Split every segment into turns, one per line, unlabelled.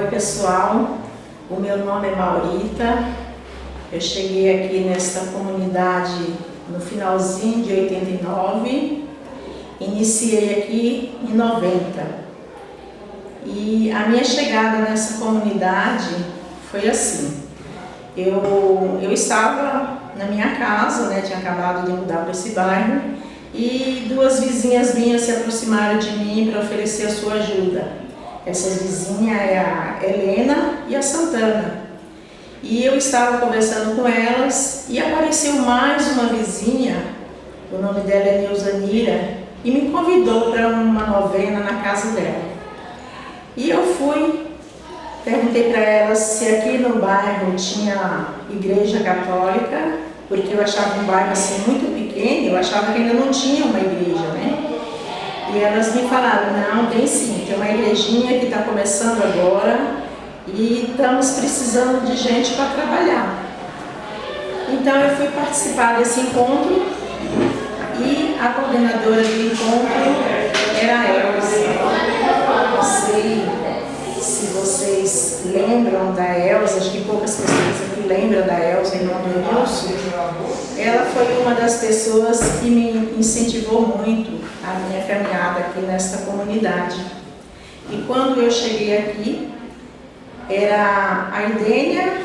Oi pessoal, o meu nome é Maurita, eu cheguei aqui nesta comunidade no finalzinho de 89, iniciei aqui em 90 e a minha chegada nessa comunidade foi assim, eu estava na minha casa, né, tinha acabado de mudar para esse bairro e duas vizinhas minhas se aproximaram de mim para oferecer a sua ajuda. Essas vizinhas é a Helena e a Santana. E eu estava conversando com elas e apareceu mais uma vizinha, o nome dela é Neusanira, e me convidou para uma novena na casa dela. E eu fui, perguntei para elas se aqui no bairro tinha igreja católica, porque eu achava um bairro assim muito pequeno, eu achava que ainda não tinha uma igreja, né? E elas me falaram, não, tem sim, tem uma igrejinha que está começando agora e estamos precisando de gente para trabalhar. Então eu fui participar desse encontro e a coordenadora do encontro era a Elza. Não sei se vocês lembram da Elza, acho que poucas pessoas aqui lembram da Elza em nome do Wilson. Ela foi uma das pessoas que me incentivou muito a minha caminhada aqui nesta comunidade. E quando eu cheguei aqui, era a Idênia,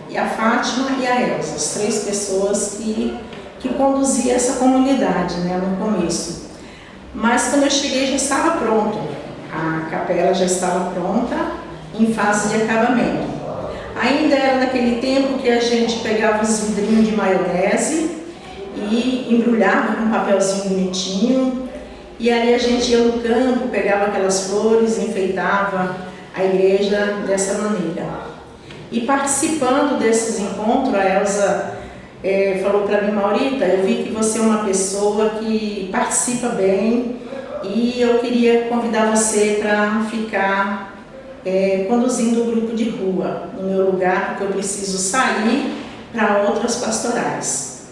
e a Fátima e a Elza, as três pessoas que conduziam essa comunidade, né, no começo. Mas quando eu cheguei já estava pronto, a capela já estava pronta, em fase de acabamento. Ainda era naquele tempo que a gente pegava os vidrinhos de maionese e embrulhava com um papelzinho bonitinho, e ali a gente ia no campo, pegava aquelas flores, enfeitava a igreja dessa maneira. E participando desses encontros, a Elza falou para mim, Maurita, eu vi que você é uma pessoa que participa bem e eu queria convidar você para ficar conduzindo o grupo de rua no meu lugar, porque eu preciso sair para outras pastorais.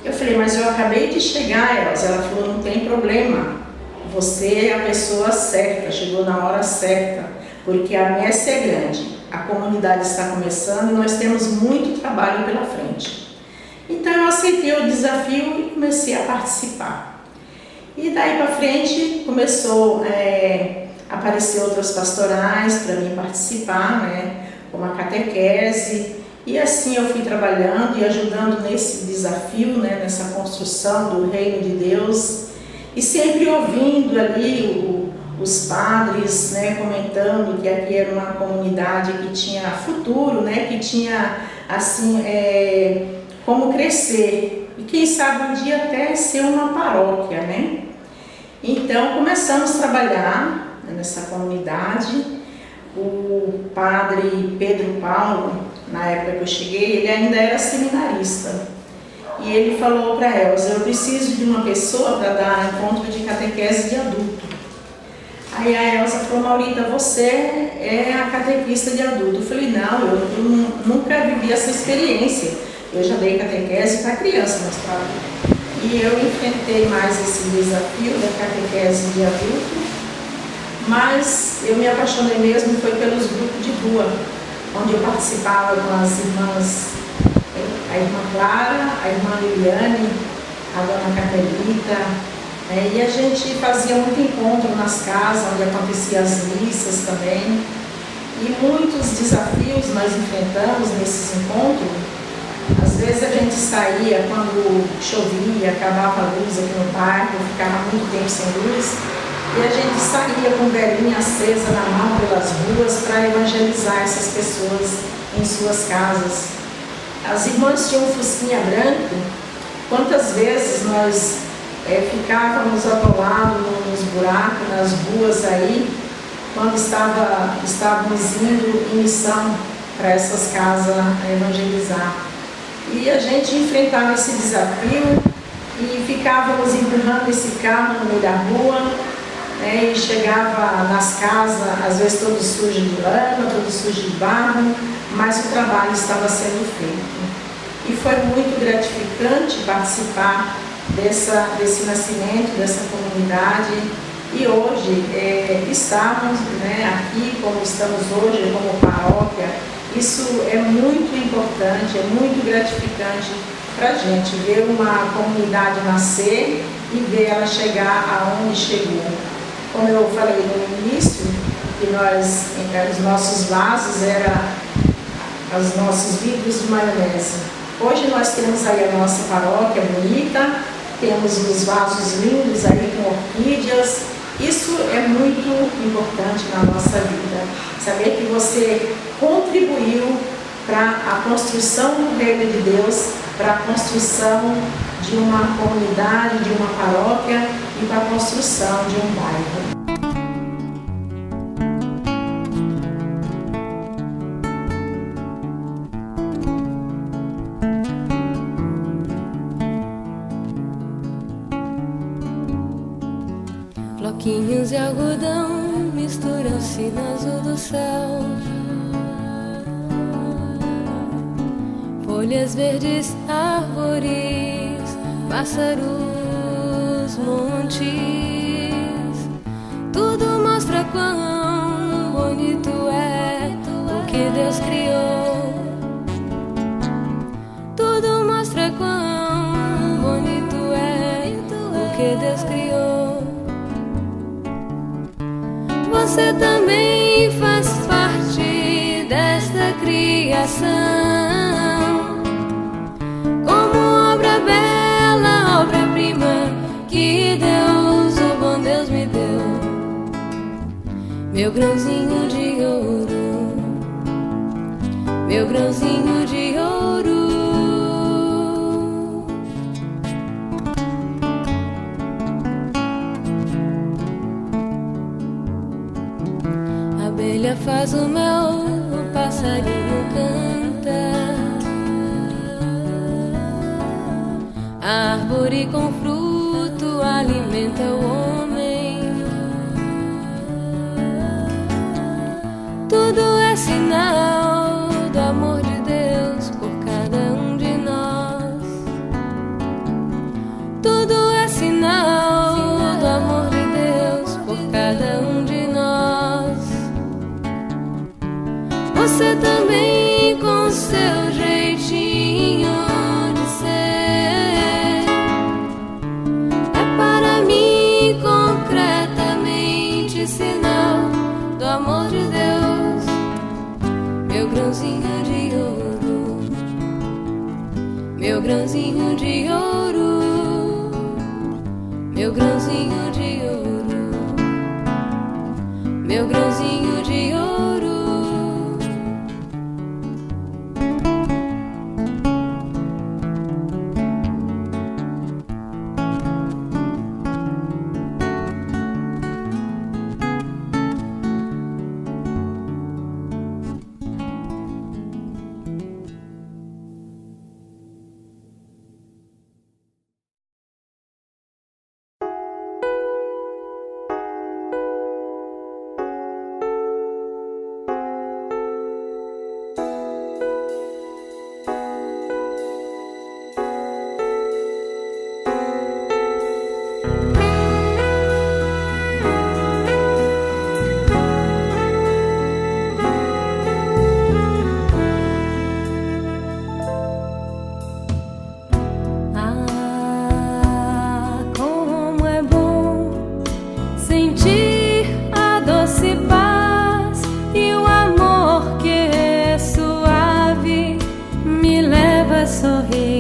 Eu falei, mas eu acabei de chegar, Elza. Ela falou, não tem problema, você é a pessoa certa, chegou na hora certa, porque a messe é grande, a comunidade está começando e nós temos muito trabalho pela frente. Então eu aceitei o desafio e comecei a participar. E daí para frente começou a aparecer outras pastorais para mim participar, né, como a catequese. E assim eu fui trabalhando e ajudando nesse desafio, né, nessa construção do reino de Deus. E sempre ouvindo ali os padres, né, comentando que aqui era uma comunidade que tinha futuro, né, que tinha assim, como crescer. E quem sabe um dia até ser uma paróquia, né? Então começamos a trabalhar nessa comunidade. O padre Pedro Paulo, na época que eu cheguei, ele ainda era seminarista. E ele falou para Elza, eu preciso de uma pessoa para dar encontro de catequese de adulto. Aí a Elza falou, Maurita, você é a catequista de adulto. Eu falei, não, eu nunca vivi essa experiência. Eu já dei catequese para criança, mas para adulto. E eu enfrentei mais esse desafio da catequese de adulto. Mas eu me apaixonei mesmo foi pelos grupos de rua, onde eu participava com as irmãs, a irmã Clara, a irmã Liliane, a dona Carmelita, e a gente fazia muito encontro nas casas, onde aconteciam as missas também. E muitos desafios nós enfrentamos nesses encontros. Às vezes a gente saía quando chovia, acabava a luz aqui no bairro, ficava muito tempo sem luz. E a gente saía com velinha acesa na mão pelas ruas para evangelizar essas pessoas em suas casas. As irmãs tinham um fusquinha branco. Quantas vezes nós ficávamos atolados nos buracos, nas ruas aí, quando estávamos indo em missão para essas casas evangelizar. E a gente enfrentava esse desafio e ficávamos empurrando esse carro no meio da rua, e chegava nas casas, às vezes todo sujo de lama, todo sujo de barro, mas o trabalho estava sendo feito. E foi muito gratificante participar desse nascimento, dessa comunidade E hoje estamos, aqui como estamos hoje, como paróquia. Isso é muito importante, é muito gratificante para a gente ver uma comunidade nascer e ver ela chegar aonde chegou. Como eu falei no início, que os nossos vasos eram os nossos vidros de maionese. Hoje nós temos aí a nossa paróquia bonita, temos os vasos lindos aí com orquídeas. Isso é muito importante na nossa vida, saber que você contribuiu para a construção do reino de Deus, para a construção de uma comunidade, de uma paróquia e para a construção de um bairro.
Floquinhos de algodão misturam-se no azul do céu. Folhas verdes, árvores, pássaros, montes. Tudo mostra quão bonito é o que Deus criou. Tudo mostra quão bonito é o que Deus criou. Você também faz parte desta criação, como obra bela, obra-prima que Deus, o bom Deus me deu. Meu grãozinho de ouro, meu grãozinho de ouro. A abelha faz o mel, o passarinho canta. A árvore com fruto alimenta o homem. Tudo é sinal do amor de Deus por cada um de nós. Tudo é sinal do amor de Deus por cada um de nós. Você também com seu jeitinho de ser é para mim concretamente sinal do amor de Deus. Meu grãozinho de ouro, meu grãozinho de ouro, meu grãozinho de ouro, meu grãozinho de ouro.
Sorrir.